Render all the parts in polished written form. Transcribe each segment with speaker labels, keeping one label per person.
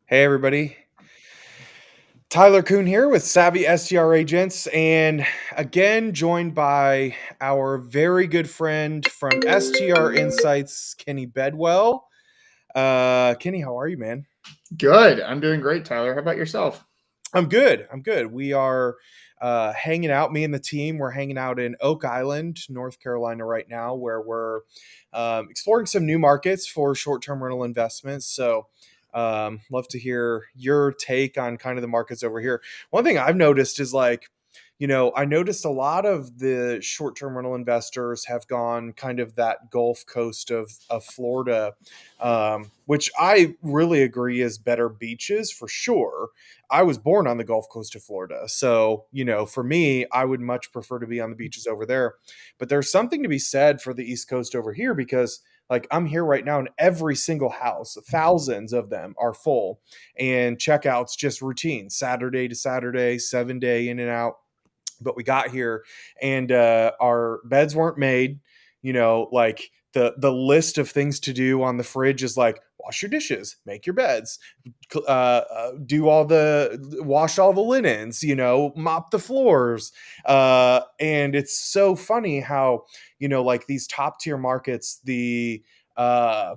Speaker 1: Hey everybody, Tyler Kuhn here with Savvy STR Agents, and again joined by our very good friend from STR Insights, Kenny Bedwell. Kenny, how are you, man?
Speaker 2: Good. I'm doing great, Tyler. How about yourself?
Speaker 1: I'm good. I'm good. We are hanging out. Me and the team. We're hanging out in Oak Island, North Carolina, right now, where we're exploring some new markets for short-term rental investments. So, love to hear your take on kind of the markets over here. One thing I've noticed is I noticed a lot of the short-term rental investors have gone kind of that Gulf Coast of Florida, which I really agree is better beaches for sure. I was born on the Gulf Coast of Florida. So, for me, I would much prefer to be on the beaches over there. But there's something to be said for the East Coast over here because, like, I'm here right now and every single house, thousands of them are full, and checkouts just routine, Saturday to Saturday, 7 day in and out. But we got here and our beds weren't made. Like the list of things to do on the fridge is like wash your dishes, make your beds, do all the wash all the linens, mop the floors. And it's so funny how like these top tier markets, uh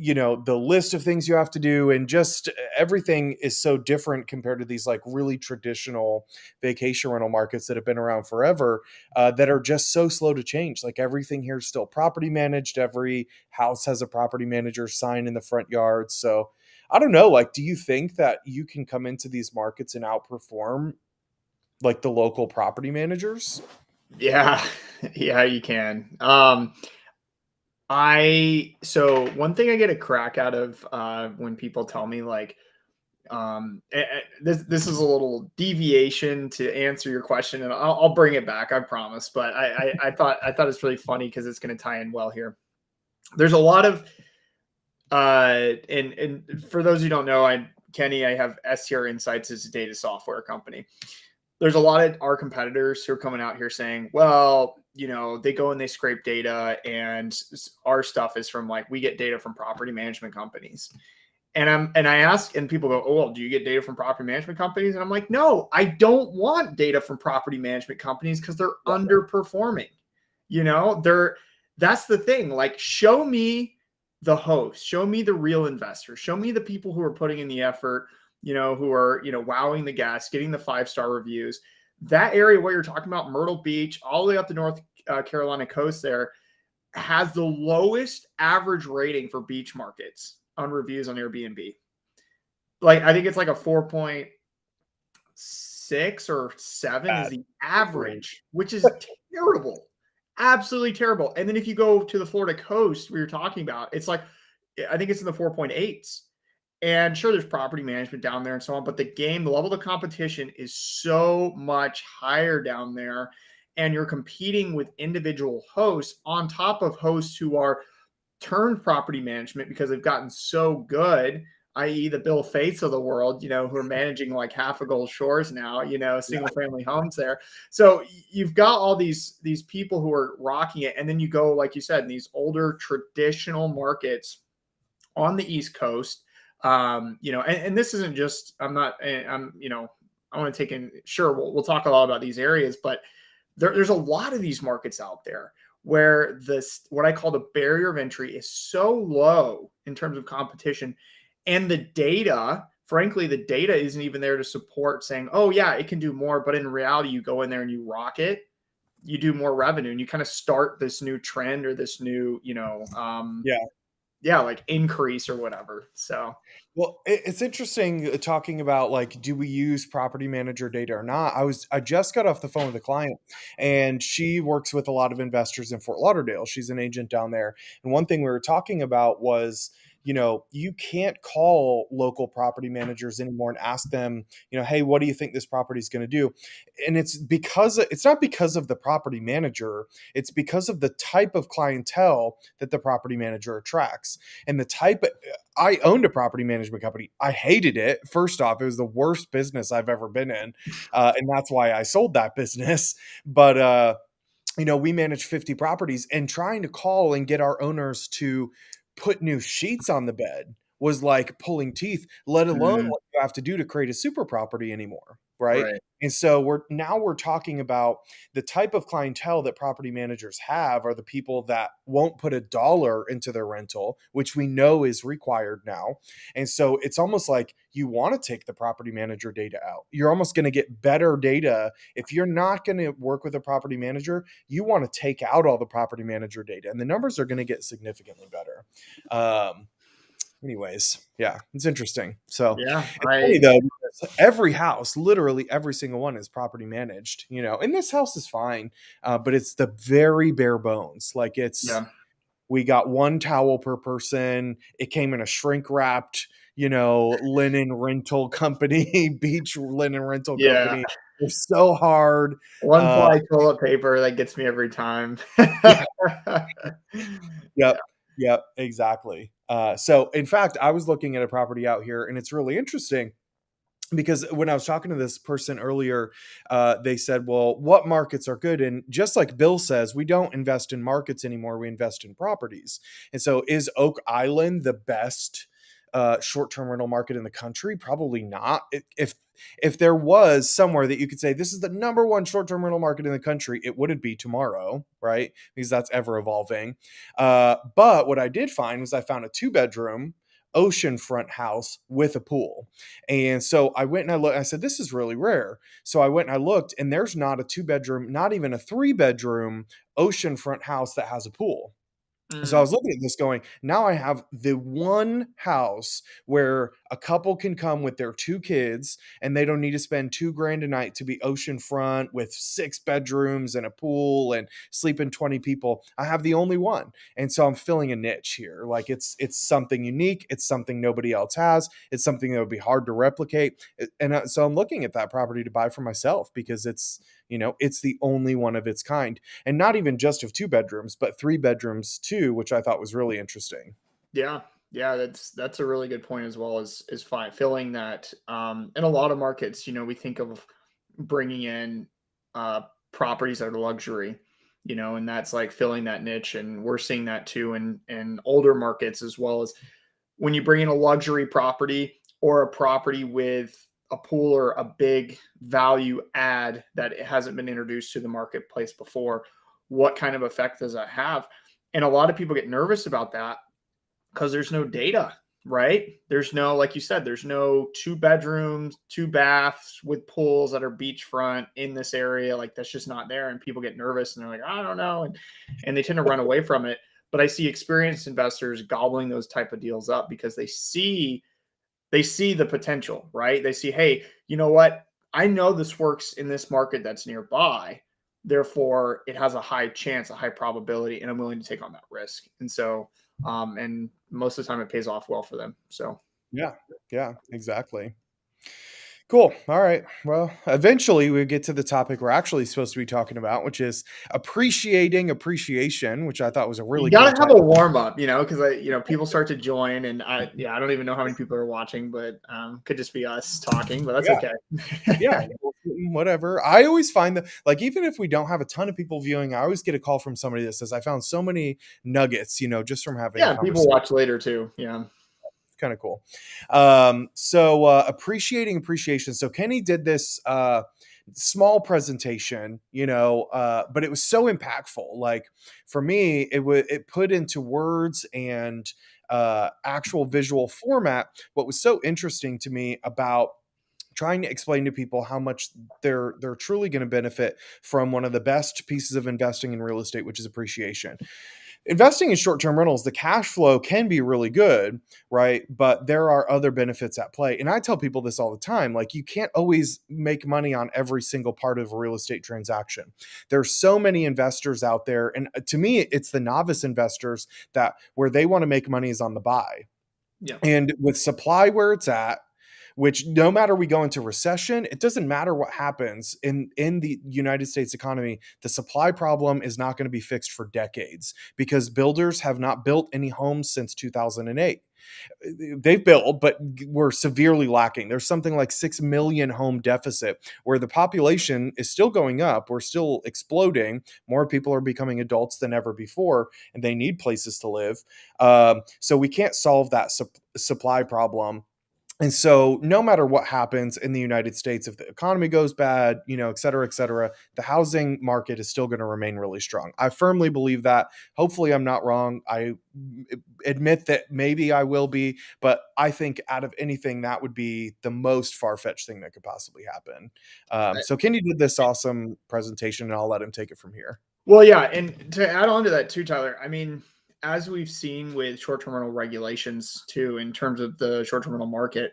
Speaker 1: the list of things you have to do and just everything is so different compared to these like really traditional vacation rental markets that have been around forever, that are just so slow to change. Like everything here is still property managed. Every house has a property manager sign in the front yard. So I don't know, like, do you think that you can come into these markets and outperform like the local property managers?
Speaker 2: Yeah, yeah, you can. So one thing I get a crack out of when people tell me like this is a little deviation to answer your question, and I'll bring it back, I promise. But I thought it's really funny because it's going to tie in well here. There's a lot of and for those who don't know, I have STR Insights as a data software company. There's a lot of our competitors who are coming out here saying, well, they go and they scrape data, and our stuff is from like, we get data from property management companies. And I ask, and people go, oh, well, do you get data from property management companies? And I'm like, no, I don't want data from property management companies because they're underperforming. They're That's the thing. Like, show me the host, show me the real investors, show me the people who are putting in the effort, who are, wowing the guests, getting the 5-star reviews. That area where you're talking about, Myrtle Beach, all the way up the North Carolina coast there, has the lowest average rating for beach markets on reviews on Airbnb. Like, I think it's like a 4.6 or 7 is
Speaker 1: Bad.
Speaker 2: the
Speaker 1: It's great.
Speaker 2: average, which is terrible. Absolutely terrible. And then if you go to the Florida coast we were talking about, it's like, I think it's in the 4.8s. And sure, there's property management down there and so on, but the level of competition is so much higher down there. And you're competing with individual hosts on top of hosts who are turned property management because they've gotten so good, i.e., the Bill Fates of the world, who are managing like half of Gold Shores now,
Speaker 1: Yeah.
Speaker 2: single family homes there. So you've got all these people who are rocking it. And then you go, like you said, in these older traditional markets on the East Coast. And this isn't just, I want to take in, sure, we'll talk a lot about these areas, but there's a lot of these markets out there where this, what I call the barrier of entry, is so low in terms of competition. And the data, frankly, the data isn't even there to support saying, oh, yeah, it can do more. But in reality, you go in there and you rock it, you do more revenue, and you kind of start this new trend or this new,
Speaker 1: Yeah.
Speaker 2: yeah, like increase or whatever. So,
Speaker 1: Well, it's interesting talking about like, do we use property manager data or not? I just got off the phone with a client, and she works with a lot of investors in Fort Lauderdale. She's an agent down there, and one thing we were talking about was, you can't call local property managers anymore and ask them, hey, what do you think this property is going to do? And it's not because of the property manager, it's because of the type of clientele that the property manager attracts and the type. I owned a property management company. I hated it. First off, it was the worst business I've ever been in, and that's why I sold that business. But we managed 50 properties, and trying to call and get our owners to put new sheets on the bed was like pulling teeth, let alone
Speaker 2: Mm,
Speaker 1: what you have to do to create a super property anymore, right?
Speaker 2: right.
Speaker 1: And so we're talking about the type of clientele that property managers have are the people that won't put a dollar into their rental, which we know is required now. And so it's almost like you want to take the property manager data out. You're almost going to get better data. If you're not going to work with a property manager, you want to take out all the property manager data, and the numbers are going to get significantly better. Anyways, yeah, it's interesting. So
Speaker 2: Yeah,
Speaker 1: it's funny though, because every house, literally every single one, is property managed, and this house is fine, but it's the very bare bones. Like
Speaker 2: yeah,
Speaker 1: we got one towel per person. It came in a shrink wrapped, linen rental company, beach linen rental
Speaker 2: yeah.
Speaker 1: company. It's so hard.
Speaker 2: One
Speaker 1: Uh,
Speaker 2: ply toilet paper that gets me every time.
Speaker 1: yeah,
Speaker 2: Yeah.
Speaker 1: yep, yep, exactly. So in fact, I was looking at a property out here, and it's really interesting because when I was talking to this person earlier, they said, well, what markets are good? And just like Bill says, we don't invest in markets anymore. We invest in properties. And so is Oak Island the best short-term rental market in the country? Probably not. If there was somewhere that you could say this is the number one short-term rental market in the country, it wouldn't be tomorrow, right? Because that's ever evolving. But what I did find was I found a 2-bedroom oceanfront house with a pool. And so I went and I looked, I said, this is really rare. So I went and I looked, and there's not a 2-bedroom, not even a 3-bedroom oceanfront house that has a pool. So I
Speaker 2: Mm,
Speaker 1: was looking at this going, now I have the one house where a couple can come with their 2 kids and they don't need to spend 2 grand a night to be oceanfront with 6 bedrooms and a pool and sleeping 20 people. I have the only one. And so I'm filling a niche here. Like it's something unique. It's something nobody else has. It's something that would be hard to replicate. And so I'm looking at that property to buy for myself because it's the only one of its kind, and not even just of 2 bedrooms, but 3 bedrooms too, which I thought was really interesting.
Speaker 2: yeah, yeah, that's a really good point as well as fine filling that. In a lot of markets, we think of bringing in uh, properties that are luxury, and that's like filling that niche, and we're seeing that too in older markets as well as when you bring in a luxury property or a property with a pool or a big value add that it hasn't been introduced to the marketplace before, what kind of effect does that have? And a lot of people get nervous about that because there's no data, right? There's no, like you said, there's no 2 bedrooms, 2 baths with pools that are beachfront in this area. Like that's just not there. And people get nervous and they're like, I don't know. And they tend to run away from it. But I see experienced investors gobbling those type of deals up because they see the potential, right? They see, hey, you know what? I know this works in this market that's nearby. Therefore, it has a high chance, a high probability, and I'm willing to take on that risk. And so, and most of the time it pays off well for them. So,
Speaker 1: Yeah, yeah, exactly. Cool. All right. Well, eventually we get to the topic we're actually supposed to be talking about, which is appreciating appreciation, which I thought was a
Speaker 2: you
Speaker 1: really
Speaker 2: got
Speaker 1: cool
Speaker 2: to have a
Speaker 1: title.
Speaker 2: warm up, because people start to join, and I don't even know how many people are watching, but could just be us talking, but that's
Speaker 1: Yeah. Yeah.
Speaker 2: okay.
Speaker 1: Whatever. I always find that, like, even if we don't have a ton of people viewing, I always get a call from somebody that says, I found so many nuggets, just from having a
Speaker 2: Yeah, people
Speaker 1: conversation.
Speaker 2: watch later too. Yeah.
Speaker 1: Kind of cool. So appreciating appreciation. So Kenny did this small presentation, but it was so impactful. Like for me, it put into words and actual visual format what was so interesting to me about trying to explain to people how much they're truly going to benefit from one of the best pieces of investing in real estate, which is appreciation. Investing in short-term rentals, the cash flow can be really good, right? But there are other benefits at play. And I tell people this all the time, like you can't always make money on every single part of a real estate transaction. There's so many investors out there, and to me it's the novice investors that where they want to make money is on the buy.
Speaker 2: Yeah.
Speaker 1: And with supply where it's at, which no matter we go into recession, it doesn't matter what happens in the United States economy, the supply problem is not going to be fixed for decades because builders have not built any homes since 2008. They've built, but we're severely lacking. There's something like 6 million home deficit where the population is still going up. We're still exploding. More people are becoming adults than ever before, and they need places to live. So we can't solve that supply problem. And so no matter what happens in the United States, if the economy goes bad, et cetera, the housing market is still going to remain really strong. I firmly believe that. Hopefully I'm not wrong. I admit that maybe I will be, but I think out of anything, that would be the most far-fetched thing that could possibly happen. So Kenny did this awesome presentation, and I'll let him take it from here.
Speaker 2: Well, yeah, and to add on to that too, Tyler, I mean, as we've seen with short-term rental regulations too, in terms of the short-term rental market,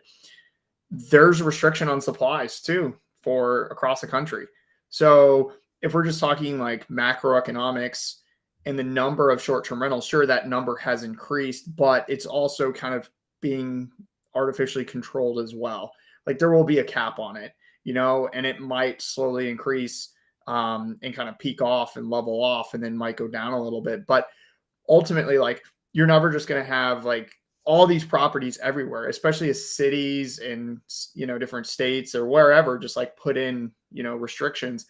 Speaker 2: there's a restriction on supplies too for across the country. So if we're just talking like macroeconomics and the number of short-term rentals, sure, that number has increased, but it's also kind of being artificially controlled as well. Like there will be a cap on it, and it might slowly increase and kind of peak off and level off and then might go down a little bit. But ultimately, like you're never just going to have like all these properties everywhere, especially as cities and, different states or wherever, just like put in, restrictions,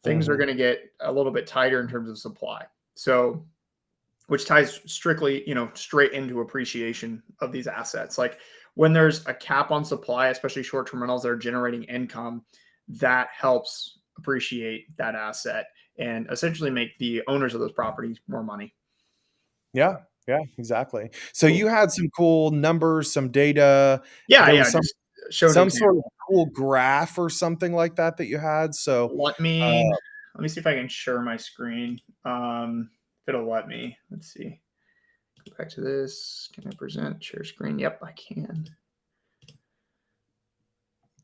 Speaker 2: things are going to get a little bit tighter in terms of supply. So, which ties strictly, straight into appreciation of these assets. Like when there's a cap on supply, especially short-term rentals that are generating income, that helps appreciate that asset and essentially make the owners of those properties more money.
Speaker 1: Yeah, exactly. So you had some cool numbers, some data.
Speaker 2: Yeah,
Speaker 1: There
Speaker 2: yeah.
Speaker 1: was some
Speaker 2: Just show an
Speaker 1: some sort of
Speaker 2: example.
Speaker 1: cool graph or something like that you had. So
Speaker 2: Let
Speaker 1: uh,
Speaker 2: me see if I can share my screen. If it'll let me. Let's see. Go back to this. Can I present share screen? Yep, I can.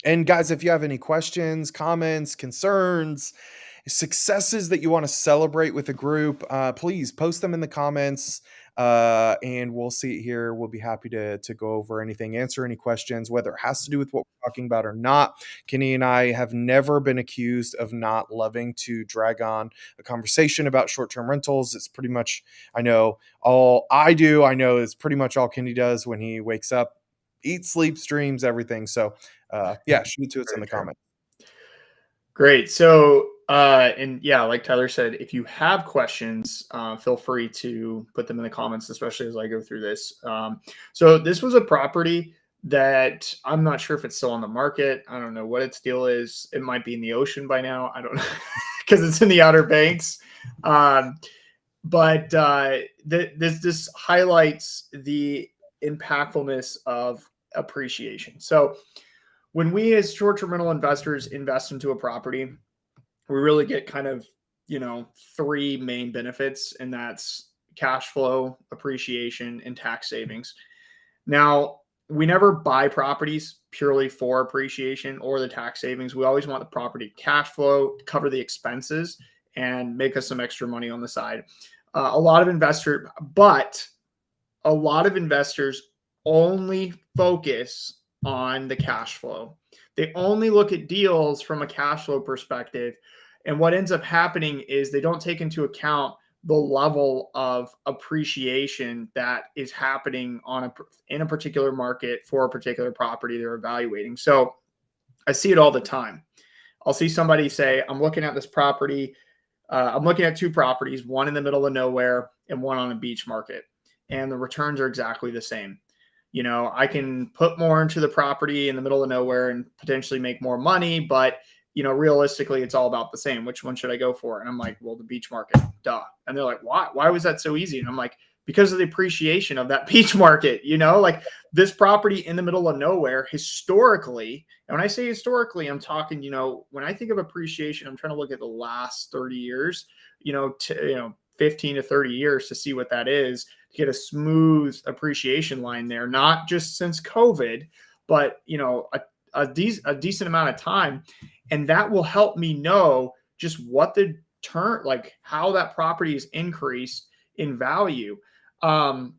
Speaker 1: and guys, if you have any questions, comments, concerns, successes that you want to celebrate with a group, please post them in the comments. And we'll see it here. We'll be happy to go over anything, answer any questions, whether it has to do with what we're talking about or not. Kenny and I have never been accused of not loving to drag on a conversation about short-term rentals. It's pretty much, I know all I do. I know it's pretty much all Kenny does when he wakes up, eats, sleeps, dreams, everything. So yeah, shoot it to us in the comments.
Speaker 2: Great. So, and yeah, like Tyler said, if you have questions, feel free to put them in the comments, especially as I go through this. So this was a property that I'm not sure if it's still on the market. I don't know what its deal is. It might be in the ocean by now. I don't know because it's in the Outer Banks. But this highlights the impactfulness of appreciation. So when we as short-term rental investors invest into a property, we really get kind of, three main benefits, and that's cash flow, appreciation, and tax savings. Now, we never buy properties purely for appreciation or the tax savings. We always want the property cash flow, cover the expenses, and make us some extra money on the side. A lot of investors only focus on the cash flow. They only look at deals from a cash flow perspective. And what ends up happening is they don't take into account the level of appreciation that is happening in a particular market for a particular property they're evaluating. So I see it all the time. I'll see somebody say, I'm looking at this property. I'm looking at two properties, one in the middle of nowhere and one on a beach market. And the returns are exactly the same. I can put more into the property in the middle of nowhere and potentially make more money, but realistically, it's all about the same. Which one should I go for? And I'm like, well, the beach market, duh. And they're like, why? Why was that so easy? And I'm like, because of the appreciation of that beach market, like this property in the middle of nowhere historically. And when I say historically, I'm talking, when I think of appreciation, I'm trying to look at the last 30 years, 15 to 30 years to see what that is, to get a smooth appreciation line there, not just since COVID, but a decent amount of time. And that will help me know just what the like how that property is increased in value. And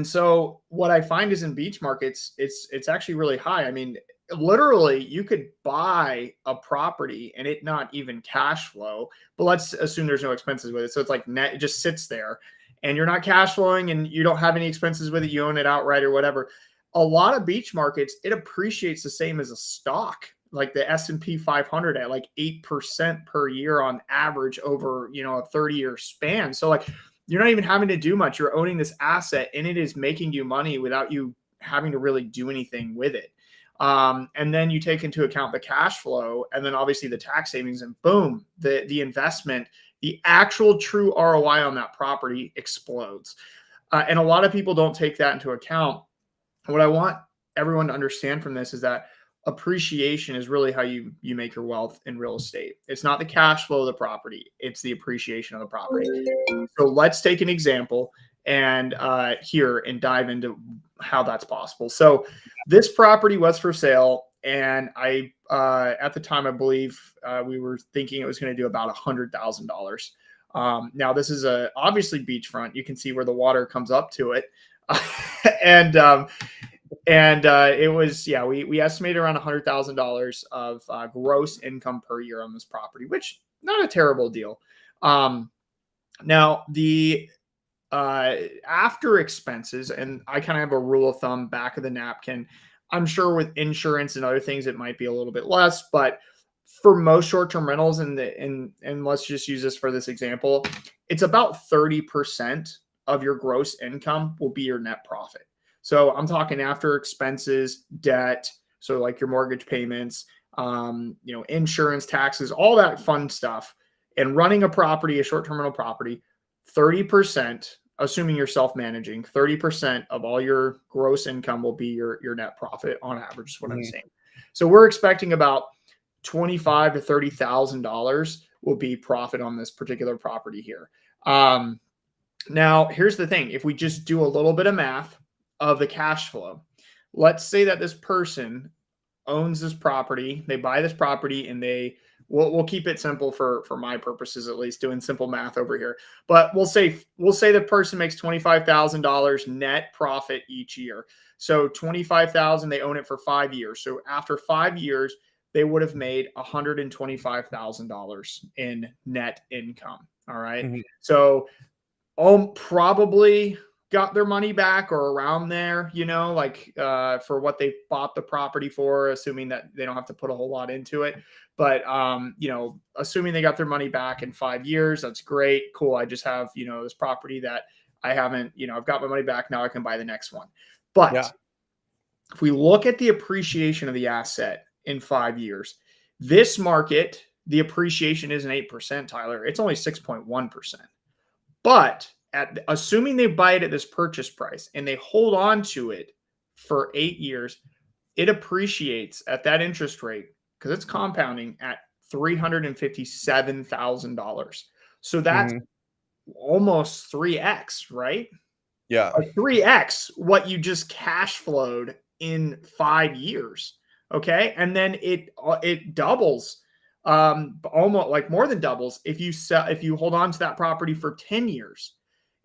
Speaker 2: so what I find is in beach markets, it's actually really high. I mean, literally you could buy a property and it not even cash flow, but let's assume there's no expenses with it. So it's like net, it just sits there and you're not cash flowing and you don't have any expenses with it. You own it outright or whatever. A lot of beach markets, it appreciates the same as a stock, like the S&P 500 at like 8% per year on average over, you know, a 30-year span. So like you're not even having to do much. You're owning this asset and it is making you money without you having to really do anything with it. And then you take into account the cash flow and then obviously the tax savings, and boom, the investment, the actual true ROI on that property explodes. And a lot of people don't take that into account. What I want everyone to understand from this is that appreciation is really how you make your wealth in real estate. It's not the cash flow of the property, it's the appreciation of the property. So let's take an example and here and dive into how that's possible. So this property was for sale, and I at the time I believe we were thinking it was going to do about $100,000. Now this is obviously beachfront. You can see where the water comes up to it, and it was, yeah, we estimated around $100,000 of gross income per year on this property, which not a terrible deal. Now the after expenses, and I kind of have a rule of thumb back of the napkin. I'm sure with insurance and other things, it might be a little bit less, but for most short-term rentals, and let's just use this for this example, it's about 30% of your gross income will be your net profit. So I'm talking after expenses, debt, so like your mortgage payments, insurance, taxes, all that fun stuff. And running a property, a short-term rental property, 30%, assuming you're self-managing, 30% of all your gross income will be your net profit on average, is what I'm saying. So we're expecting about $25,000 to $30,000 will be profit on this particular property here. Now, here's the thing. If we just do a little bit of math of the cash flow, let's say that this person owns this property, they buy this property, and we'll keep it simple for my purposes, at least doing simple math over here. But we'll say the person makes $25,000 net profit each year. So $25,000, they own it for 5 years. So after 5 years, they would have made $125,000 in net income. All right. Mm-hmm. So probably got their money back or around there, for what they bought the property for, assuming that they don't have to put a whole lot into it. But, assuming they got their money back in 5 years, that's great. Cool. I just have, this property that I haven't, I've got my money back. Now I can buy the next one. But if we look at the appreciation of the asset in 5 years, this market, the appreciation isn't 8%, Tyler. It's only 6.1%. But assuming they buy it at this purchase price and they hold on to it for 8 years, it appreciates at that interest rate, because it's compounding, at $357,000. So that's almost 3x, right?
Speaker 1: Yeah.
Speaker 2: 3x what you just cash flowed in 5 years. Okay. And then it doubles, almost like more than doubles if you hold on to that property for 10 years.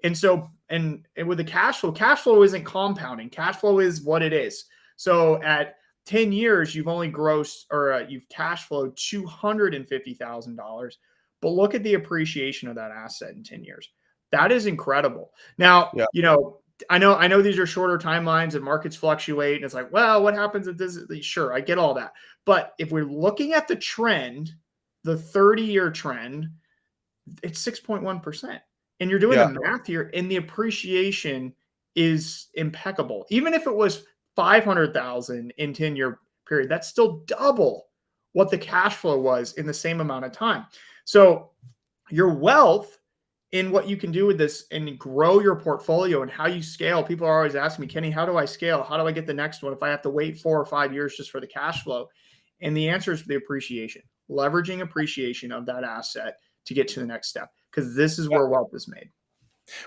Speaker 2: And so, and with the cash flow isn't compounding. Cash flow is what it is. So at 10 years, you've only you've cash flowed $250,000. But look at the appreciation of that asset in 10 years. That is incredible. Now, I know these are shorter timelines and markets fluctuate. And it's like, well, what happens if this is, sure, I get all that. But if we're looking at the trend, the 30-year trend, it's 6.1%. And you're doing the math here, and the appreciation is impeccable. Even if it was $500,000 in 10-year period, that's still double what the cash flow was in the same amount of time. So your wealth in what you can do with this and grow your portfolio and how you scale. People are always asking me, Kenny, how do I scale? How do I get the next one if I have to wait 4 or 5 years just for the cash flow? And the answer is the appreciation, leveraging appreciation of that asset to get to the next step, because this is where wealth is made.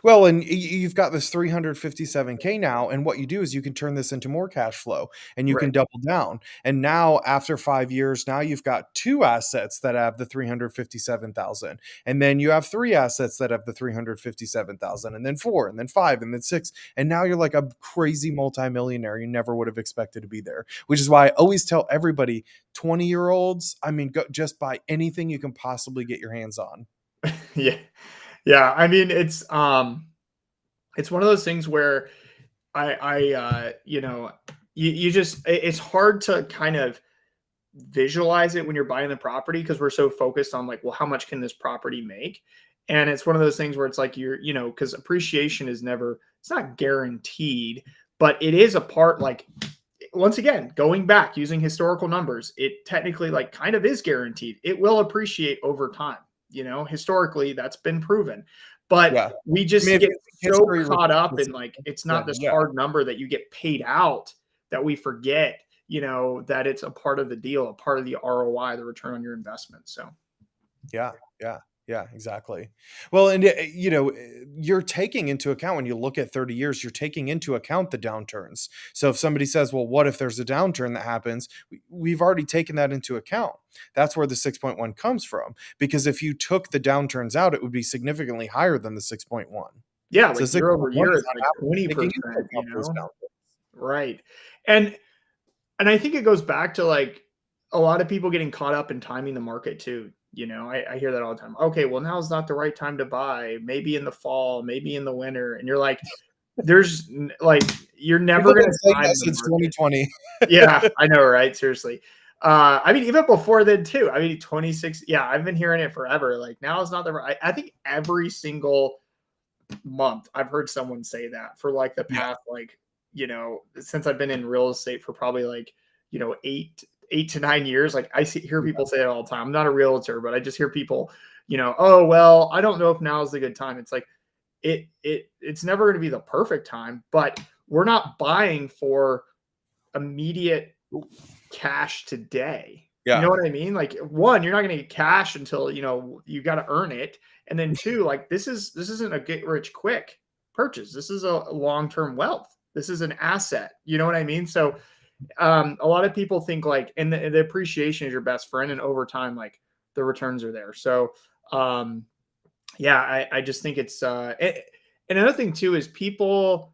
Speaker 1: Well, and you've got this 357K now, and what you do is you can turn this into more cash flow and you can
Speaker 2: Right.
Speaker 1: double down. And now after 5 years, now you've got two assets that have the 357,000. And then you have three assets that have the 357,000, and then four, and then five, and then six. And now you're like a crazy multimillionaire you never would have expected to be there. Which is why I always tell everybody 20-year-olds, I mean, go, just buy anything you can possibly get your hands on.
Speaker 2: Yeah. Yeah. I mean, it's one of those things where you just, it's hard to kind of visualize it when you're buying the property because we're so focused on like, well, how much can this property make? And it's one of those things where it's like because appreciation is never, it's not guaranteed, but it is a part, like, once again, going back using historical numbers, it technically like kind of is guaranteed. It will appreciate over time. Historically that's been proven. But
Speaker 1: Yeah.
Speaker 2: we
Speaker 1: I mean,
Speaker 2: just
Speaker 1: if
Speaker 2: get so
Speaker 1: history
Speaker 2: caught
Speaker 1: repeats
Speaker 2: up in
Speaker 1: itself,
Speaker 2: like it's not
Speaker 1: then
Speaker 2: this
Speaker 1: yeah.
Speaker 2: hard number that you get paid out that we forget, that it's a part of the deal, a part of the ROI, the return on your investment. So
Speaker 1: Yeah, yeah, yeah, exactly. Well, and you're taking into account when you look at 30 years, you're taking into account the downturns. So if somebody says, "Well, what if there's a downturn that happens?" We've already taken that into account. That's where the 6.1 comes from. Because if you took the downturns out, it would be significantly higher than the 6.1.
Speaker 2: yeah,
Speaker 1: So
Speaker 2: like year over
Speaker 1: 6.1
Speaker 2: year,
Speaker 1: is
Speaker 2: it's
Speaker 1: not
Speaker 2: like
Speaker 1: happening, taking into
Speaker 2: 20%,
Speaker 1: account those downturns.
Speaker 2: right. And I think it goes back to like a lot of people getting caught up in timing the market too. I hear that all the time. Okay, well, now's not the right time to buy. Maybe in the fall, maybe in the winter. And you're like, like, you're
Speaker 1: People
Speaker 2: never
Speaker 1: have
Speaker 2: going
Speaker 1: been
Speaker 2: to
Speaker 1: saying
Speaker 2: time
Speaker 1: that
Speaker 2: the
Speaker 1: since
Speaker 2: market.
Speaker 1: 2020.
Speaker 2: Yeah, I know, right? Seriously. I mean, even before then too. I mean, 26. Yeah, I've been hearing it forever. Like now is not the right. I think every single month I've heard someone say that for like the
Speaker 1: Yeah.
Speaker 2: past, like, since I've been in real estate for probably like, 8 to 9 years. Like hear people say it all the time. I'm not a realtor, but I just hear people, oh well, I don't know if now is the good time. It's like it's never going to be the perfect time, but we're not buying for immediate cash today. You
Speaker 1: Yeah.
Speaker 2: know what I mean? Like, one, you're not going to get cash until you got to earn it, and then two, like this isn't a get rich quick purchase. This is a long term wealth. This is an asset. You know what I mean? So, a lot of people think like, and the appreciation is your best friend, and over time, like the returns are there. So, yeah, I just think it's and another thing too is people,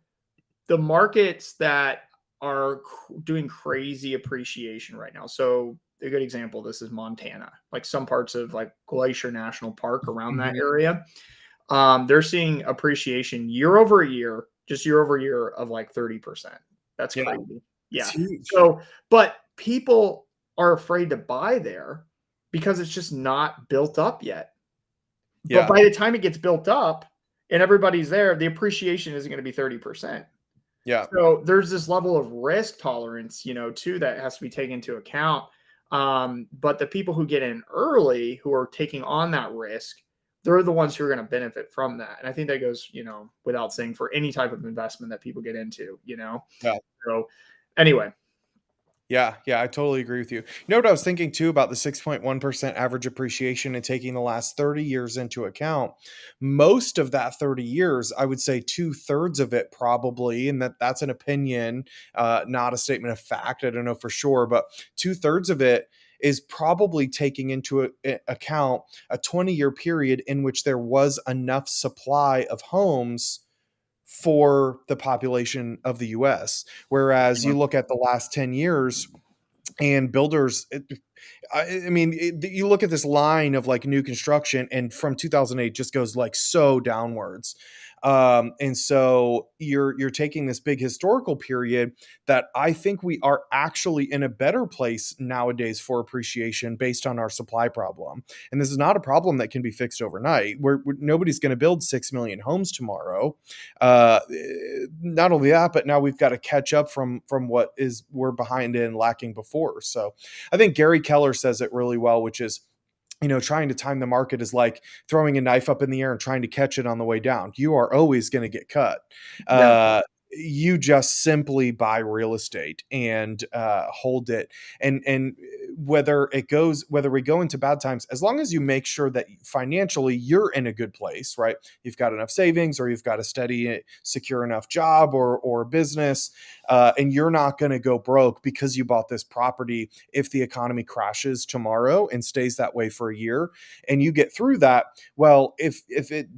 Speaker 2: the markets that are doing crazy appreciation right now. So a good example, this is Montana, like some parts of like Glacier National Park around that
Speaker 1: Mhm.
Speaker 2: area. They're seeing appreciation year over year, just year over year of like 30%. That's
Speaker 1: Yeah.
Speaker 2: crazy.
Speaker 1: It's
Speaker 2: Yeah.
Speaker 1: huge.
Speaker 2: So, but people are afraid to buy there because it's just not built up yet. But
Speaker 1: Yeah.
Speaker 2: by the time it gets built up and everybody's there, the appreciation isn't going to be 30%.
Speaker 1: Yeah.
Speaker 2: So there's this level of risk tolerance, too, that has to be taken into account. But the people who get in early, who are taking on that risk, they're the ones who are going to benefit from that. And I think that goes, without saying, for any type of investment that people get into.
Speaker 1: Yeah.
Speaker 2: So anyway,
Speaker 1: Yeah, yeah, I totally agree with you. You know what I was thinking too about the 6.1% average appreciation and taking the last 30 years into account? Most of that 30 years, I would say two-thirds of it probably, and that's an opinion, not a statement of fact. I don't know for sure, but two-thirds of it is probably taking into account a 20-year period in which there was enough supply of homes for the population of the US. Whereas you look at the last 10 years and builders, I mean, you look at this line of like new construction, and from 2008 just goes like so downwards. And so you're taking this big historical period that I think we are actually in a better place nowadays for appreciation based on our supply problem. And this is not a problem that can be fixed overnight. Nobody's going to build 6 million homes tomorrow. Uh, Not only that, but now we've got to catch up from what is we're behind and lacking before. So I think Gary Keller says it really well, which is, trying to time the market is like throwing a knife up in the air and trying to catch it on the way down. You are always going to get cut.
Speaker 2: yeah.
Speaker 1: You just simply buy real estate and hold it. And whether we go into bad times, as long as you make sure that financially you're in a good place, right? You've got enough savings, or you've got a steady, secure enough job or business, and you're not going to go broke because you bought this property if the economy crashes tomorrow and stays that way for a year, and you get through that. Well, if it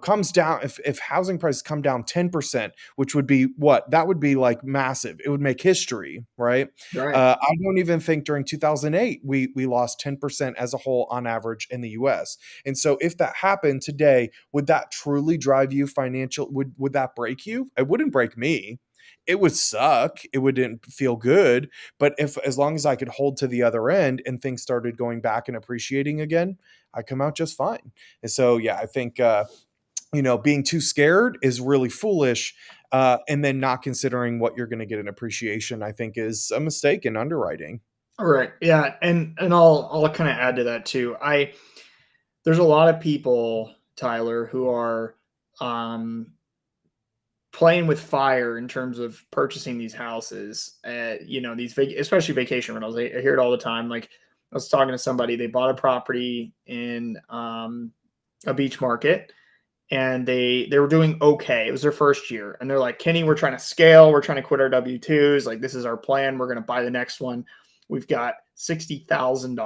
Speaker 1: comes down, if housing prices come down 10%, which would be what that would be like massive, it would make history, right?
Speaker 2: Right.
Speaker 1: I don't even think during 2008 we lost 10% as a whole on average in the US. And so if that happened today, would that truly drive you financial? Would that break you? It wouldn't break me. It would suck. It wouldn't feel good. But if, as long as I could hold to the other end and things started going back and appreciating again, I come out just fine. And so, yeah, I think, being too scared is really foolish. And then not considering what you're going to get in appreciation, I think, is a mistake in underwriting.
Speaker 2: All right. Yeah. And I'll kind of add to that too. There's a lot of people, Tyler, who are um playing with fire in terms of purchasing these houses. These especially vacation rentals. I hear it all the time. Like I was talking to somebody, they bought a property in a beach market, and they were doing okay. It was their first year, and they're like, Kenny, we're trying to scale. We're trying to quit our W-2s. Like, this is our plan. We're going to buy the next one. We've got $60,000, and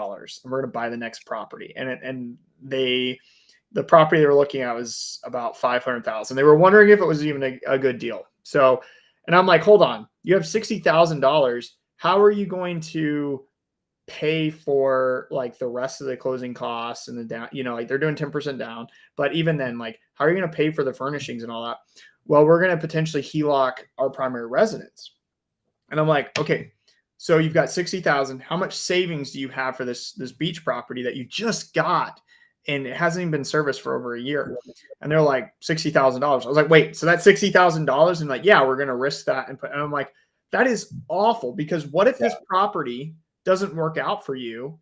Speaker 2: we're going to buy the next property. And the property they were looking at was about 500,000. They were wondering if it was even a good deal. So, and I'm like, hold on, you have $60,000. How are you going to pay for like the rest of the closing costs and the down, like they're doing 10% down, but even then, like, how are you going to pay for the furnishings and all that? Well, we're going to potentially HELOC our primary residence. And I'm like, okay, so you've got 60,000. How much savings do you have for this beach property that you just got? And it hasn't even been serviced for over a year. And they're like, $60,000. I was like, wait, so that's $60,000? And like, yeah, we're going to risk that. And I'm like, that is awful, because what if this property doesn't work out for you,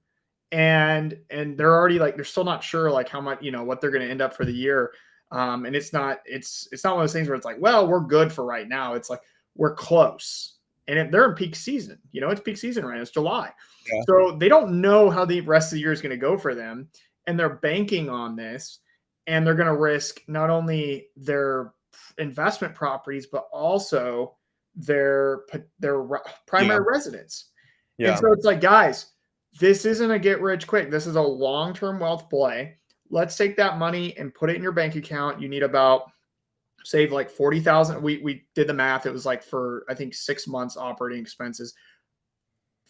Speaker 2: and they're already like, they're still not sure like how much, what they're going to end up for the year. And it's not one of those things where it's like, well, we're good for right now. It's like, we're close, and they're in peak season, it's peak season right now. It's July. Yeah. So they don't know how the rest of the year is going to go for them. And they're banking on this, and they're going to risk not only their investment properties, but also their primary residence. Yeah. And so it's like, guys, this isn't a get rich quick. This is a long-term wealth play. Let's take that money and put it in your bank account. You need about, save like 40,000. We did the math. It was like, for, I think, 6 months operating expenses,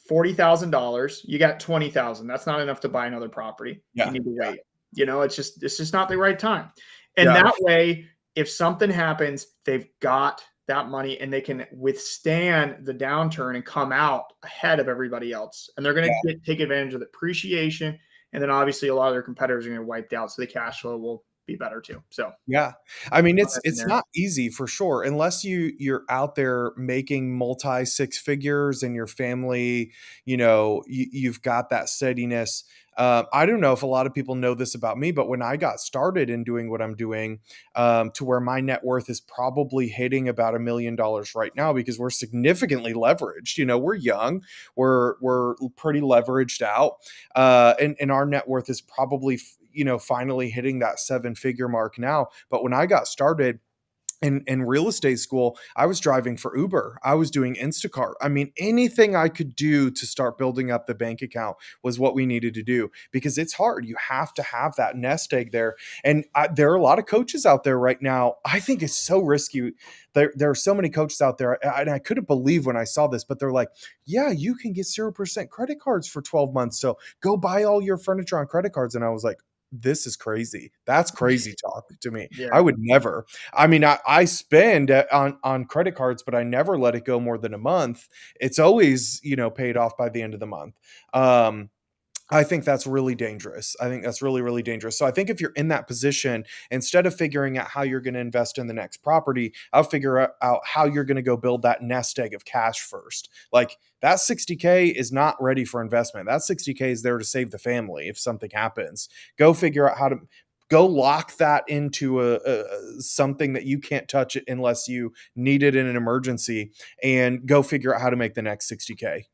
Speaker 2: $40,000. You got 20,000. That's not enough to buy another property. Yeah. You need to wait. It's just not the right time. And that way, if something happens, they've got that money, and they can withstand the downturn and come out ahead of everybody else. And they're going to take advantage of the appreciation. And then obviously a lot of their competitors are going to get wiped out. So the cash flow will be better too. So,
Speaker 1: yeah, I mean, it's not easy for sure, unless you're out there making multi six figures and your family, you've got that steadiness. I don't know if a lot of people know this about me, but when I got started in doing what I'm doing, to where my net worth is probably hitting about $1 million right now, because we're significantly leveraged. We're young, we're pretty leveraged out, and our net worth is probably finally hitting that 7-figure mark now. But when I got started in real estate school, I was driving for Uber. I was doing Instacart. I mean, anything I could do to start building up the bank account was what we needed to do, because it's hard. You have to have that nest egg there. And there are a lot of coaches out there right now. I think it's so risky. There are so many coaches out there, and I couldn't believe when I saw this, but they're like, yeah, you can get 0% credit cards for 12 months. So go buy all your furniture on credit cards. And I was like, this is crazy. That's crazy talk to me. Yeah. I would never. I mean, I spend on credit cards, but I never let it go more than a month. It's always, paid off by the end of the month. I think that's really dangerous. I think that's really, really dangerous. So I think if you're in that position, instead of figuring out how you're going to invest in the next property, I'll figure out how you're going to go build that nest egg of cash first. Like, that 60K is not ready for investment. That 60K is there to save the family if something happens. Go figure out how to go lock that into something that you can't touch it unless you need it in an emergency, and go figure out how to make the next 60K.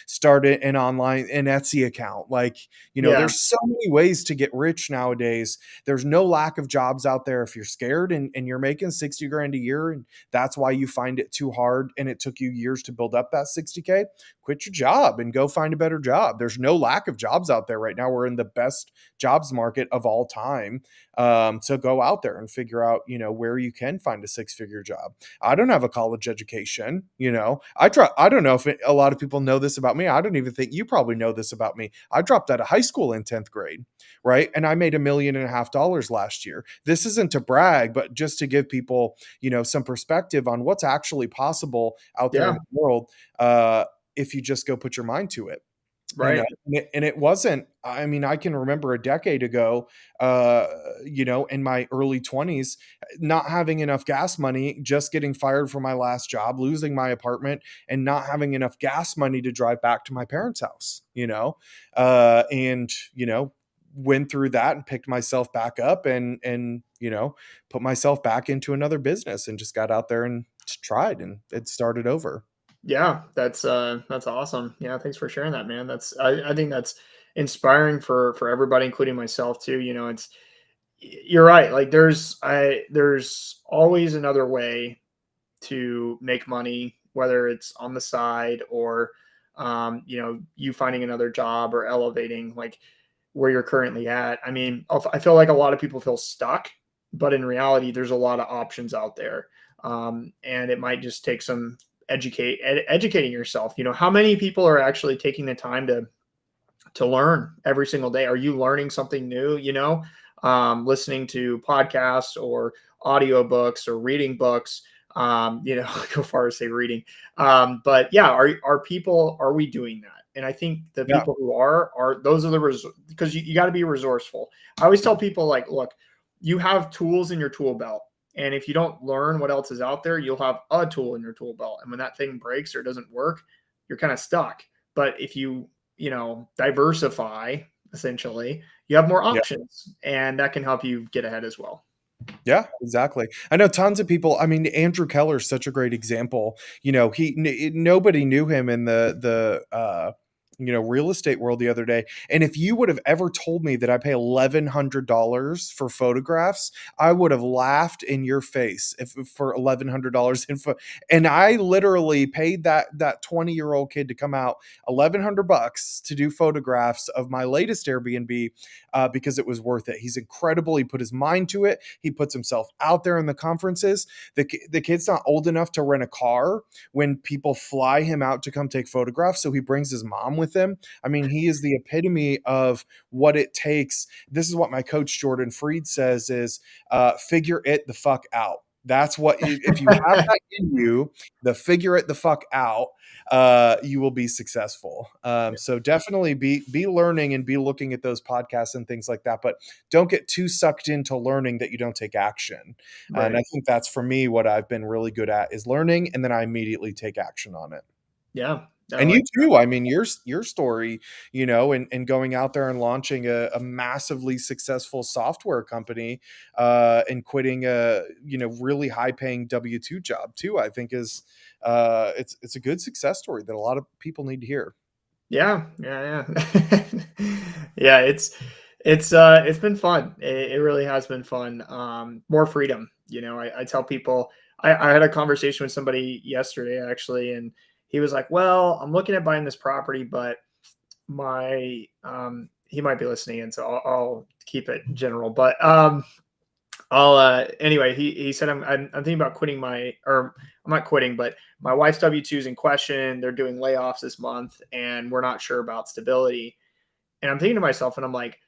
Speaker 1: Start it an Etsy account. Like,
Speaker 2: Yeah.
Speaker 1: there's so many ways to get rich nowadays. There's no lack of jobs out there. If you're scared and you're making 60 grand a year, and that's why you find it too hard and it took you years to build up that 60K, quit your job and go find a better job. There's no lack of jobs out there right now. We're in the best jobs market of all time. So go out there and figure out, where you can find a 6-figure job. I don't have a college education. I don't know if a lot of people know this about me. I don't even think you probably know this about me. I dropped out of high school in 10th grade, right? And I made $1.5 million last year. This isn't to brag, but just to give people, some perspective on what's actually possible out there in
Speaker 2: Yeah.
Speaker 1: the world. If you just go put your mind to it.
Speaker 2: Right.
Speaker 1: And it wasn't, I mean, I can remember a decade ago, in my early 20s, not having enough gas money, just getting fired from my last job, losing my apartment, and not having enough gas money to drive back to my parents' house, and, went through that and picked myself back up and, put myself back into another business and just got out there and tried, and it started over.
Speaker 2: Yeah, that's awesome. Yeah, thanks for sharing that, man. I think that's inspiring for everybody, including myself too. You're right. Like there's always another way to make money, whether it's on the side or you finding another job or elevating like where you're currently at. I mean, I feel like a lot of people feel stuck, but in reality, there's a lot of options out there. And it might just take some educating yourself. How many people are actually taking the time to learn every single day? Are you learning something new? Listening to podcasts or audiobooks or reading books. Go far as say reading. But yeah, are we doing that? And I think the
Speaker 1: Yeah.
Speaker 2: people who are those are because you got to be resourceful. I always tell people like, look, you have tools in your tool belt. And if you don't learn what else is out there, you'll have a tool in your tool belt. And when that thing breaks or doesn't work, you're kind of stuck. But if diversify, essentially, you have more
Speaker 1: Yeah.
Speaker 2: options and that can help you get ahead as well.
Speaker 1: Yeah, exactly. I know tons of people. I mean, Andrew Keller is such a great example. Nobody knew him in the real estate world the other day. And if you would have ever told me that I pay $1,100 for photographs, I would have laughed in your face if for $1,100 and I literally paid that 20-year-old kid to come out $1,100 to do photographs of my latest Airbnb, because it was worth it. He's incredible. He put his mind to it. He puts himself out there in the conferences. The kid's not old enough to rent a car when people fly him out to come take photographs, so he brings his mom with him. I mean, he is the epitome of what it takes. This is what my coach Jordan Freed says is, figure it the fuck out. That's what, if you have that in you, the figure it the fuck out, you will be successful. So definitely be learning and be looking at those podcasts and things like that, but don't get too sucked into learning that you don't take action. And
Speaker 2: Right.
Speaker 1: I think that's for me what I've been really good at is learning, and then I immediately take action on it.
Speaker 2: Yeah. I
Speaker 1: And you
Speaker 2: like
Speaker 1: too. I mean, your story, and going out there and launching a massively successful software company, and quitting a really high paying W-2 job too, I think is it's a good success story that a lot of people need to hear.
Speaker 2: Yeah, yeah, yeah. Yeah, it's been fun. It really has been fun. More freedom. I tell people I had a conversation with somebody yesterday actually, and he was like, "Well, I'm looking at buying this property, but my he might be listening, and so I'll keep it general. But I'll anyway, he said I'm thinking about quitting or I'm not quitting, but my wife's W-2 is in question. They're doing layoffs this month and we're not sure about stability. And I'm thinking to myself, and I'm like,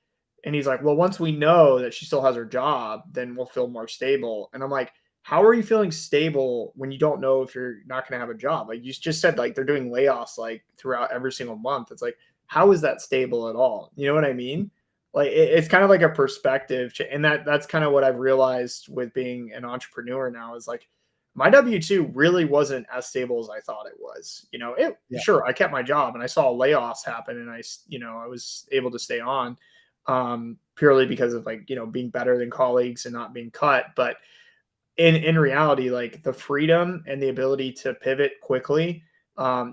Speaker 2: and he's like, well, once we know that she still has her job, then we'll feel more stable. And I'm like, how are you feeling stable when you don't know if you're not going to have a job? Like you just said, like they're doing layoffs like throughout every single month. It's like, how is that stable at all? You know what I mean? Like it's kind of like a perspective, and that's kind of what I've realized with being an entrepreneur now is like my W-2 really wasn't as stable as I thought it was.
Speaker 1: Yeah.
Speaker 2: Sure, I kept my job and I saw layoffs happen and I was able to stay on, purely because of like, being better than colleagues and not being cut. But in reality, like the freedom and the ability to pivot quickly,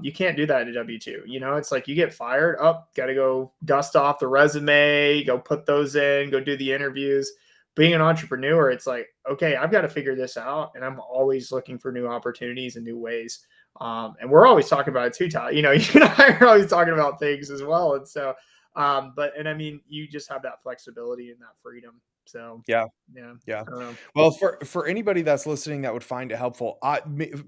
Speaker 2: you can't do that at a W-2. It's like you get fired, up, got to go dust off the resume, go put those in, go do the interviews. Being an entrepreneur, it's like, okay, I've got to figure this out, and I'm always looking for new opportunities and new ways. And we're always talking about it too, Todd. You and I are always talking about things as well. And so, and I mean, you just have that flexibility and that freedom. So,
Speaker 1: Yeah.
Speaker 2: yeah,
Speaker 1: Yeah.
Speaker 2: I don't know.
Speaker 1: Well, for anybody that's listening that would find it helpful,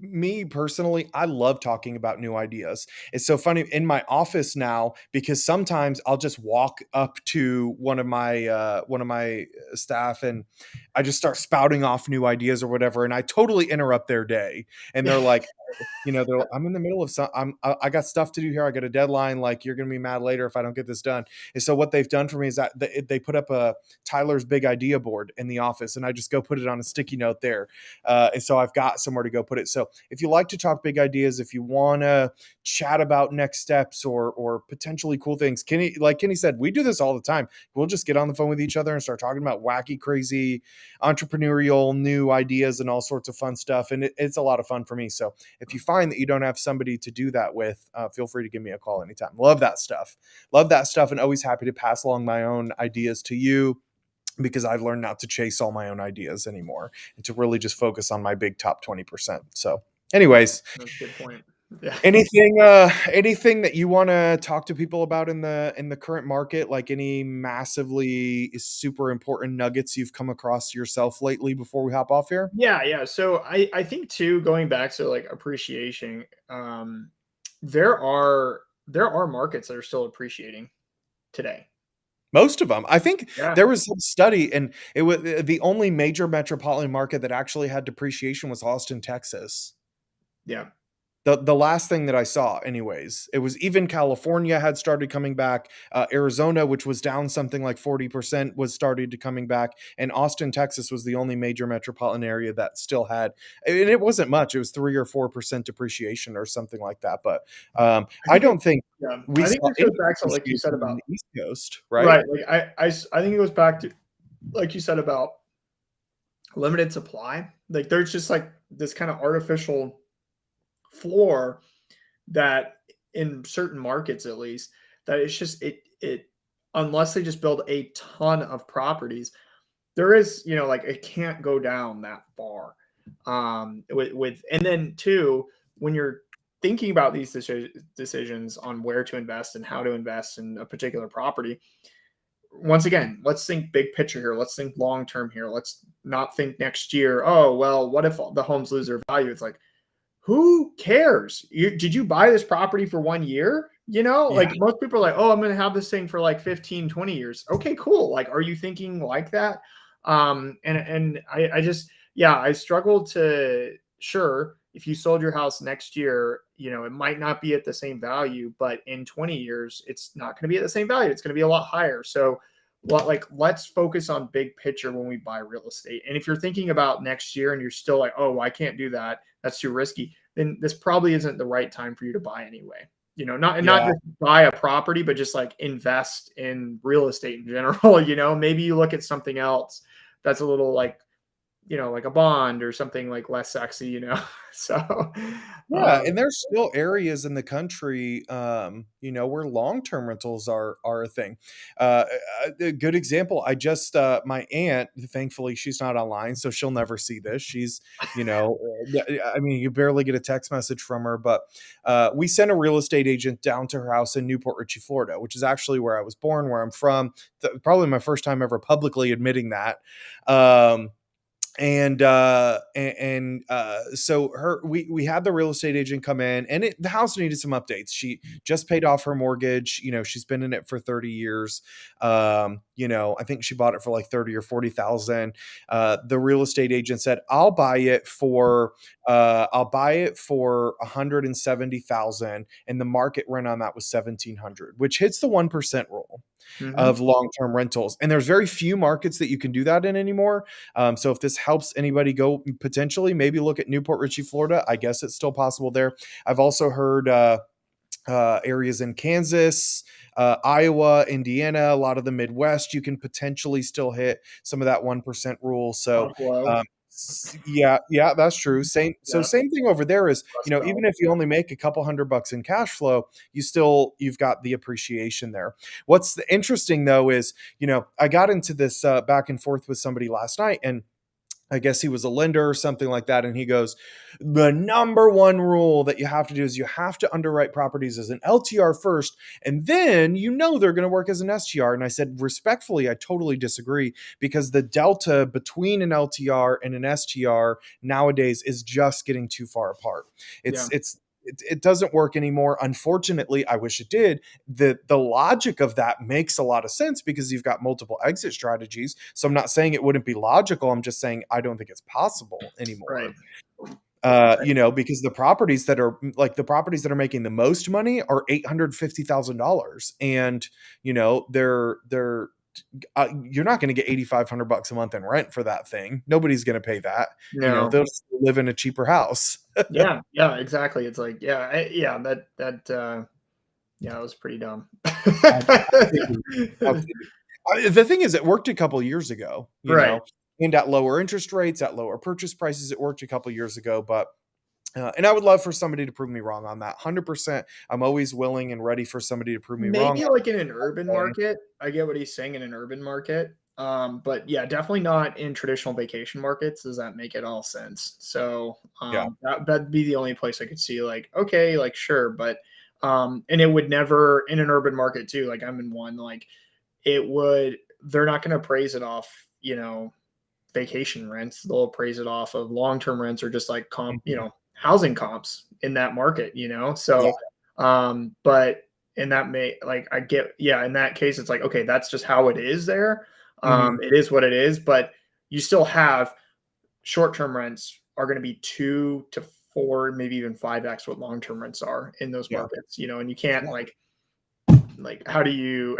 Speaker 1: me personally, I love talking about new ideas. It's so funny in my office now because sometimes I'll just walk up to one of my staff and I just start spouting off new ideas or whatever, and I totally interrupt their day. And they're like, I'm in the middle of I got stuff to do here. I got a deadline. Like, you're gonna be mad later if I don't get this done. And so what they've done for me is that they put up a Tyler's big idea board in the office, and I just go put it on a sticky note there. And so I've got somewhere to go put it. So if you like to talk big ideas, if you want to chat about next steps or potentially cool things, like Kenny said, we do this all the time. We'll just get on the phone with each other and start talking about wacky, crazy, entrepreneurial new ideas and all sorts of fun stuff. And it's a lot of fun for me. So if you find that you don't have somebody to do that with, feel free to give me a call anytime. Love that stuff. Love that stuff. And always happy to pass along my own ideas to you, because I've learned not to chase all my own ideas anymore and to really just focus on my big top 20%. So anyways,
Speaker 2: That's a good point. Yeah.
Speaker 1: anything that you want to talk to people about in the current market, like any massively super important nuggets you've come across yourself lately before we hop off here?
Speaker 2: Yeah. So I think too, going back to like appreciation, there are markets that are still appreciating today.
Speaker 1: Most of them. I think
Speaker 2: Yeah.
Speaker 1: there was some study, and it was the only major metropolitan market that actually had depreciation was Austin, Texas.
Speaker 2: Yeah.
Speaker 1: The last thing that I saw, anyways. It was even California had started coming back. Arizona, which was down something like 40%, was started to coming back. And Austin, Texas was the only major metropolitan area that still had, and it wasn't much. It was 3 or 4% depreciation or something like that. But
Speaker 2: I
Speaker 1: I
Speaker 2: think it
Speaker 1: don't think
Speaker 2: yeah.
Speaker 1: we
Speaker 2: I think
Speaker 1: saw
Speaker 2: this
Speaker 1: any
Speaker 2: goes back to like you said
Speaker 1: depreciation on
Speaker 2: about
Speaker 1: the East Coast, right?
Speaker 2: right. Like I think it goes back to like you said about limited supply. Like there's just like this kind of artificial floor that in certain markets at least, that it's just it unless they just build a ton of properties, there is, like it can't go down that far. With and then two, when you're thinking about these decisions on where to invest and how to invest in a particular property, once again, let's think big picture here. Let's think long term here. Let's not think next year. Oh, well, what if the homes lose their value? It's like, who cares? Did you buy this property for 1 year?
Speaker 1: Yeah.
Speaker 2: Like most people are like, oh, I'm going to have this thing for like 15, 20 years. Okay, cool. Like, are you thinking like that? And I just, yeah, I struggle to, sure, if you sold your house next year, it might not be at the same value, but in 20 years, it's not going to be at the same value. It's going to be a lot higher. So, let's focus on big picture when we buy real estate. And if you're thinking about next year and you're still like, oh, I can't do that, that's too risky, then this probably isn't the right time for you to buy anyway. Not
Speaker 1: Yeah.
Speaker 2: just buy a property, but just like invest in real estate in general. Maybe you look at something else that's a little like, like a bond or something like less sexy. So,
Speaker 1: Yeah, and there's still areas in the country, where long-term rentals are a thing. Uh, a good example, I just my aunt, thankfully, she's not online, so she'll never see this. She's, I mean, you barely get a text message from her, but we sent a real estate agent down to her house in Newport Richey, Florida, which is actually where I was born, where I'm from. Probably my first time ever publicly admitting that. Um, so we had the real estate agent come in, and the house needed some updates. She just paid off her mortgage. She's been in it for 30 years. I think she bought it for like 30 or 40,000. The real estate agent said, I'll buy it for 170,000, and the market rent on that was 1,700, which hits the 1% rule
Speaker 2: mhm.
Speaker 1: of long-term rentals. And there's very few markets that you can do that in anymore. So if this helps anybody go potentially, maybe look at Newport Richey, Florida. I guess it's still possible there. I've also heard areas in Kansas, Iowa, Indiana, a lot of the Midwest, you can potentially still hit some of that 1% rule. So,
Speaker 2: Buffalo.
Speaker 1: um, yeah, that's true.
Speaker 2: Yeah.
Speaker 1: Same thing over there is,
Speaker 2: Rust
Speaker 1: even
Speaker 2: Belt.
Speaker 1: if you only make a couple $100 in cash flow, you've got the appreciation there. What's interesting though is, I got into this back and forth with somebody last night, and I guess he was a lender or something like that. And he goes, the number one rule that you have to do is you have to underwrite properties as an LTR first, and then they're going to work as an STR. And I said, respectfully, I totally disagree, because the delta between an LTR and an STR nowadays is just getting too far apart.
Speaker 2: Yeah.
Speaker 1: It doesn't work anymore. Unfortunately, I wish it did. The logic of that makes a lot of sense because you've got multiple exit strategies. So I'm not saying it wouldn't be logical. I'm just saying I don't think it's possible anymore.
Speaker 2: Right.
Speaker 1: Because the properties that are making the most money are $850,000, and they're you're not going to get $8,500 a month in rent for that thing. Nobody's going to pay that.
Speaker 2: No.
Speaker 1: They'll just live in a cheaper house.
Speaker 2: Yeah. Yeah. Exactly. It's like, yeah. That was pretty dumb.
Speaker 1: The thing is, it worked a couple years ago,
Speaker 2: Right.
Speaker 1: and at lower interest rates, at lower purchase prices, it worked a couple years ago. But and I would love for somebody to prove me wrong on that. 100%. I'm always willing and ready for somebody to prove me wrong.
Speaker 2: Maybe like in an urban market. I get what he's saying in an urban market. But yeah, definitely not in traditional vacation markets. Does that make it all sense? So
Speaker 1: Yeah.
Speaker 2: that'd be the only place I could see like, okay, like sure, but and it would never in an urban market too, like I'm in one, like they're not gonna appraise it off, vacation rents. They'll appraise it off of long-term rents or just like housing comps in that market,
Speaker 1: Yeah.
Speaker 2: So but in that I get, yeah, in that case, it's like, okay, that's just how it is there.
Speaker 1: Mhm.
Speaker 2: It is what it is, but you still have short-term rents are going to be 2 to 4, maybe even 5x what long-term rents are in those
Speaker 1: Yeah.
Speaker 2: markets, and you can't
Speaker 1: Yeah.
Speaker 2: like how do you,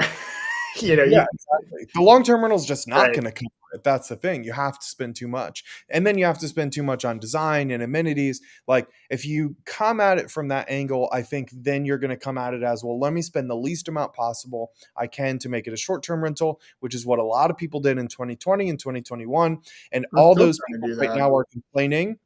Speaker 1: Yeah, exactly. The long-term rental is just not
Speaker 2: right.
Speaker 1: gonna cover it. That's the thing. You have to spend too much. And then you have to spend too much on design and amenities. Like, if you come at it from that angle, I think then you're gonna come at it as, well, let me spend the least amount possible I can to make it a short-term rental, which is what a lot of people did in 2020 and 2021. And
Speaker 2: We're
Speaker 1: all
Speaker 2: still
Speaker 1: those
Speaker 2: trying to
Speaker 1: people
Speaker 2: do
Speaker 1: right
Speaker 2: that.
Speaker 1: now are complaining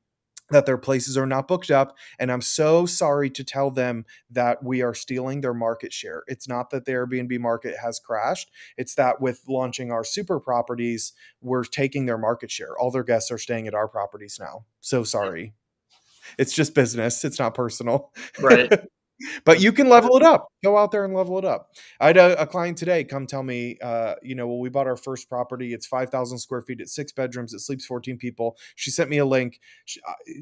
Speaker 1: that their places are not booked up. And I'm so sorry to tell them that we are stealing their market share. It's not that the Airbnb market has crashed. It's that with launching our super properties, we're taking their market share. All their guests are staying at our properties now. So sorry. It's just business. It's not personal.
Speaker 2: Right.
Speaker 1: But you can level it up. Go out there and level it up. I had a client today come tell me, well, we bought our first property. It's 5,000 square feet. It's 6 bedrooms. It sleeps 14 people. She sent me a link.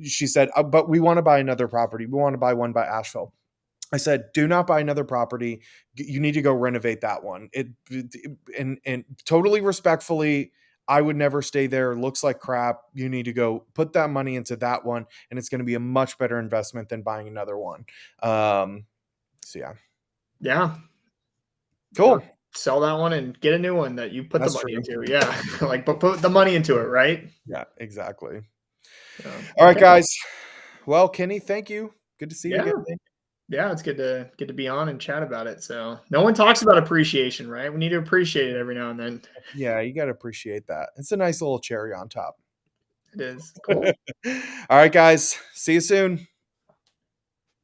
Speaker 1: She said, but we want to buy another property. We want to buy one by Asheville. I said, do not buy another property. You need to go renovate that one. And totally respectfully, I would never stay there. Looks like crap. You need to go put that money into that one, and it's going to be a much better investment than buying another one. So yeah,
Speaker 2: Yeah. Or
Speaker 1: cool.
Speaker 2: sell that one and get a new one that you put the
Speaker 1: That's
Speaker 2: money
Speaker 1: true.
Speaker 2: into. Yeah. But put the money into it, right?
Speaker 1: Yeah, exactly.
Speaker 2: So,
Speaker 1: All right,
Speaker 2: okay.
Speaker 1: guys. Well, Kenny, thank you. Good to see you
Speaker 2: Yeah.
Speaker 1: again.
Speaker 2: Yeah, it's good to be on and chat about it. So no one talks about appreciation, right? We need to appreciate it every now and then.
Speaker 1: Yeah, you got to appreciate that. It's a nice little cherry on top.
Speaker 2: It is cool.
Speaker 1: All right, guys. See you soon.